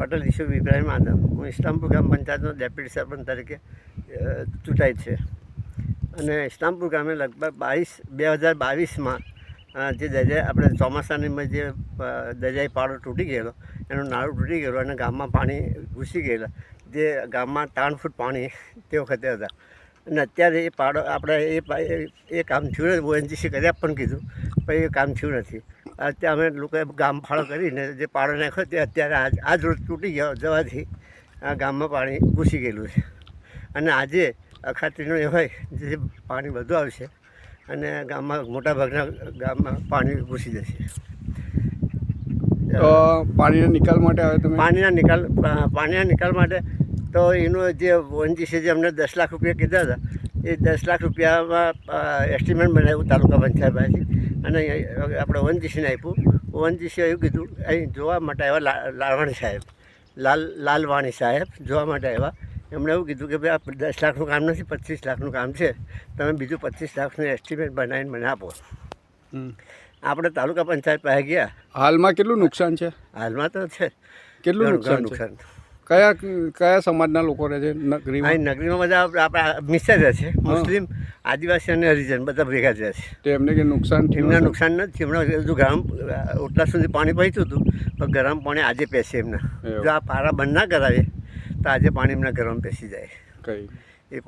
પટેલ ઈસુ ઇબ્રાહિમ આદમ, હું ઇસ્લામપુર ગ્રામ પંચાયતનો ડેપ્યુટી સરપંચ તરીકે ચૂંટાઈ છે. અને ઇસ્લામપુર ગામે લગભગ 2022માં જે દરિયા આપણે ચોમાસાની જે દરિયાઈ પાડો તૂટી ગયેલો, એનું નાળું તૂટી ગયેલું અને ગામમાં પાણી ઘૂસી ગયેલા, જે ગામમાં 3 ફૂટ પાણી તે વખતે હતા. અને અત્યારે એ પાડો આપણે એ કામ થયું, ONGC કર્યા પણ કીધું, પણ એ કામ થયું નથી. અત્યારે અમે લોકોએ ગામ ફાળો કરીને જે પાડો નાખ્યો તે અત્યારે આજ રોજ તૂટી જવાથી આ ગામમાં પાણી ઘૂસી ગયેલું છે. અને આજે અખાત્રીનો એ હોય જે પાણી વધુ આવશે અને ગામમાં મોટાભાગના ગામમાં પાણી ઘૂસી જશે. પાણીના નિકાલ માટે હવે તમે પાણીના નિકાલ માટે તો એનું જે ONGC જે અમને 10 લાખ રૂપિયા કીધા હતા, એ 10 લાખ રૂપિયામાં એસ્ટિમેટ બનાવ્યું તાલુકા પંચાયત પાસેથી અને આપણે ONGCને આપ્યું. ONGC એવું કીધું, અહીં જોવા માટે આવ્યા લાલવાણી સાહેબ, લાલવાણી સાહેબ જોવા માટે આવ્યા. એમણે એવું કીધું કે ભાઈ આ 10 લાખનું કામ નથી, 25 લાખનું કામ છે, તમે બીજું 25 લાખનું એસ્ટિમેટ બનાવીને મને આપો. આપણે તાલુકા પંચાયત પાસે ગયા. હાલમાં કેટલું નુકસાન છે? હાલમાં તો છે કેટલું નુકસાન? કયા સમાજના લોકો રહે છે નગરીમાં? નગરીમાં બધા આપણા મિક્સર રહે છે, મુસ્લિમ, આદિવાસી અને હરિજન બધા ભેગા જ રહે છે. તો એમને કે નુકસાન? એમને નુકસાન નથી. એમણે બધું ગરમ ઓટલા સુધી પાણી પહોંચ્યું હતું, પણ ગરમ પાણી આજે પેસે એમને. જો આ પારા બંધ ના કરાવે તો આજે પાણી એમના ગરમ પેસી જાય. કઈ એ